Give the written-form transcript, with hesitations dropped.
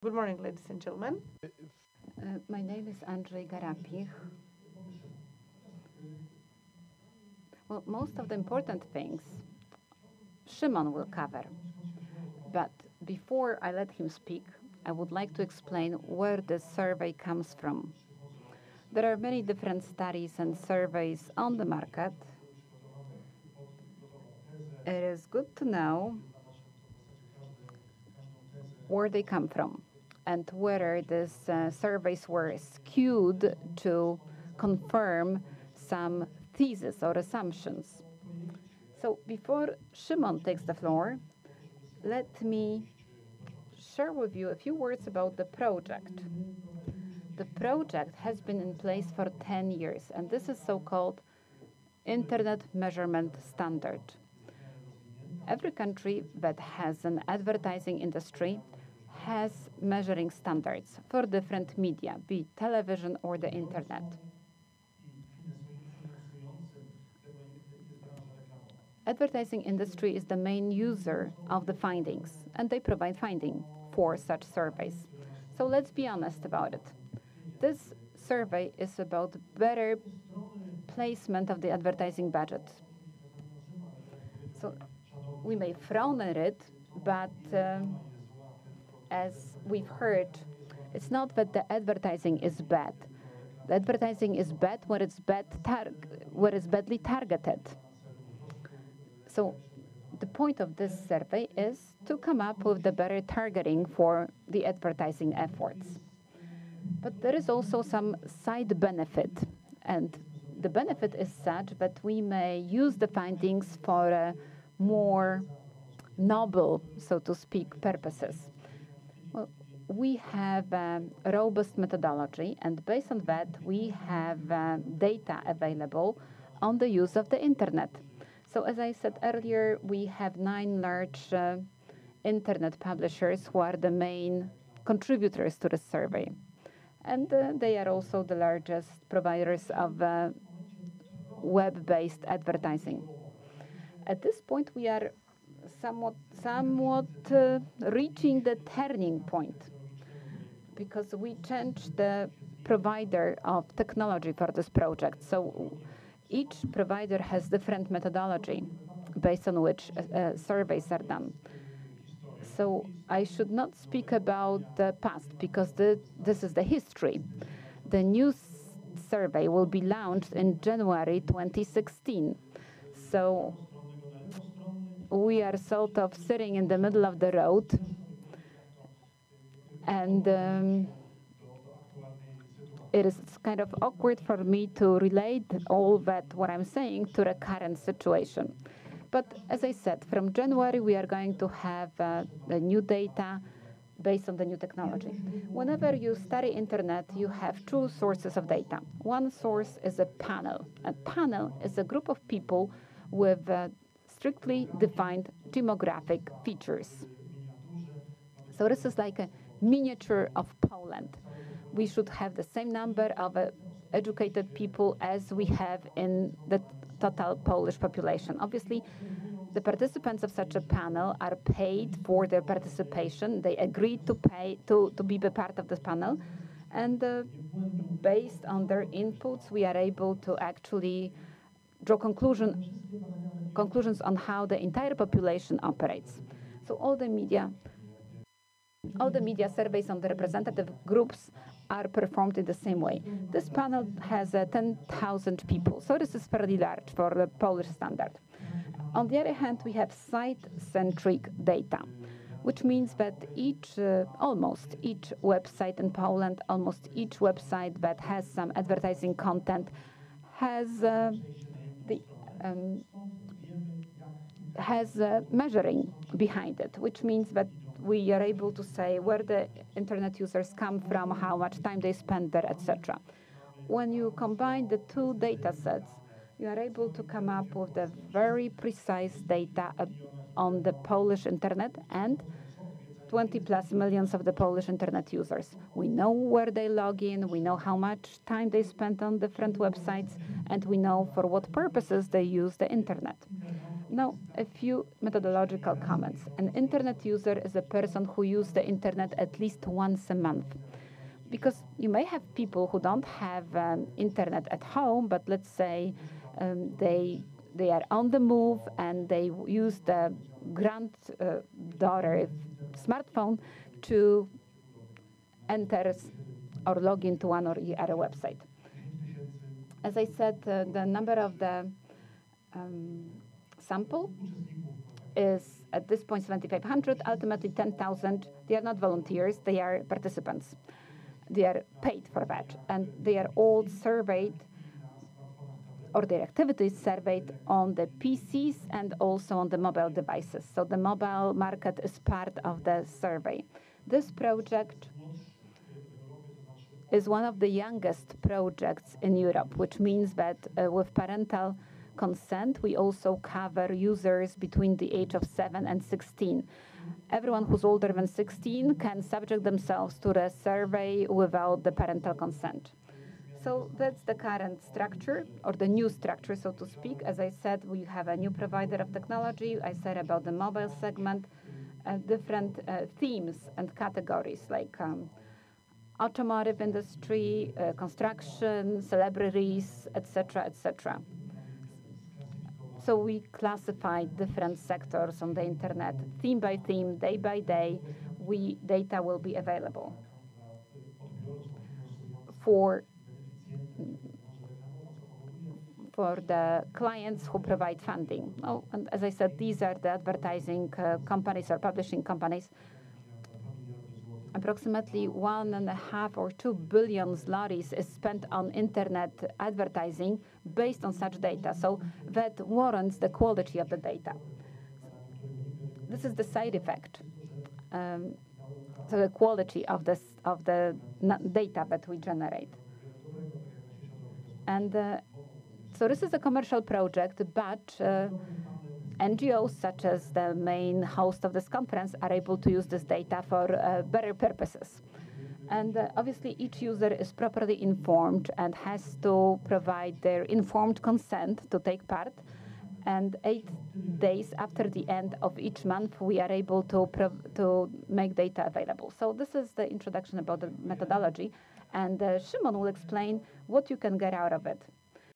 Good morning, ladies and gentlemen. My name is Andrzej Garapich. Well, most of the important things Szymon will cover. But before I let him speak, I would like to explain where this survey comes from. There are many different studies and surveys on the market. It is good to know where they come from and whether these surveys were skewed to confirm some thesis or assumptions. So before Szymon takes the floor, let me share with you a few words about the project. The project has been in place for 10 years, and this is so-called Internet Measurement Standard. Every country that has an advertising industry has measuring standards for different media, be it television or the internet. Advertising industry is the main user of the findings, and they provide funding for such surveys. So let's be honest about it. This survey is about better placement of the advertising budget. So we may frown at it, but as we've heard, it's not that the advertising is bad. The advertising is bad when it's badly targeted. So the point of this survey is to come up with the better targeting for the advertising efforts. But there is also some side benefit, and the benefit is such that we may use the findings for more noble, so to speak, purposes. Well, we have a robust methodology, and based on that, we have data available on the use of the internet. So as I said earlier, we have 9 large internet publishers who are the main contributors to the survey. And they are also the largest providers of web-based advertising. At this point, we are somewhat reaching the turning point, because we changed the provider of technology for this project. So each provider has different methodology based on which surveys are done. So I should not speak about the past, because this is the history. The new survey will be launched in January 2016. So we are sort of sitting in the middle of the road, and it is kind of awkward for me to relate all that, what I'm saying, to the current situation. But as I said, from January, we are going to have the new data based on the new technology. Whenever you study internet, you have 2 sources of data. One source is a panel. A panel is a group of people with strictly defined demographic features. So this is like a miniature of Poland. We should have the same number of educated people as we have in the total Polish population. Obviously, the participants of such a panel are paid for their participation. They agreed to pay to be a part of this panel. And based on their inputs, we are able to actually draw conclusions on how the entire population operates. So all the media surveys on the representative groups are performed in the same way. This panel has 10,000 people, so this is fairly large for the Polish standard. On the other hand, we have site-centric data, which means that almost each website in Poland, almost each website that has some advertising content has measuring behind it, which means that we are able to say where the internet users come from, how much time they spend there, etc. When you combine the 2 data sets, you are able to come up with the very precise data on the Polish internet and 20+ millions of the Polish internet users. We know where they log in, we know how much time they spend on different websites, and we know for what purposes they use the internet. Now, a few methodological comments. An internet user is a person who uses the internet at least once a month. Because you may have people who don't have internet at home, but let's say they are on the move and they use the granddaughter smartphone to enter or log into one or the other website. As I said, the number of the sample is at this point 7,500, ultimately 10,000. They are not volunteers, they are participants. They are paid for that, and they are all surveyed, or their activities surveyed on the PCs and also on the mobile devices. So the mobile market is part of the survey. This project is one of the youngest projects in Europe, which means that with parental consent, we also cover users between the age of 7 and 16. Everyone who's older than 16 can subject themselves to the survey without the parental consent. So that's the current structure, or the new structure, so to speak. As I said, we have a new provider of technology. I said about the mobile segment, different themes and categories like automotive industry, construction, celebrities, etc., etc. So we classify different sectors on the internet, theme by theme, day by day. Data will be available for the clients who provide funding. Oh, and as I said, these are the advertising companies or publishing companies. Approximately 1.5 or 2 billion zlotys is spent on internet advertising based on such data. So that warrants the quality of the data. This is the side effect. So the quality of the data that we generate. And so this is a commercial project, but NGOs, such as the main host of this conference, are able to use this data for better purposes. And obviously, each user is properly informed and has to provide their informed consent to take part. And 8 days after the end of each month, we are able to make data available. So this is the introduction about the methodology. And Szymon will explain what you can get out of it.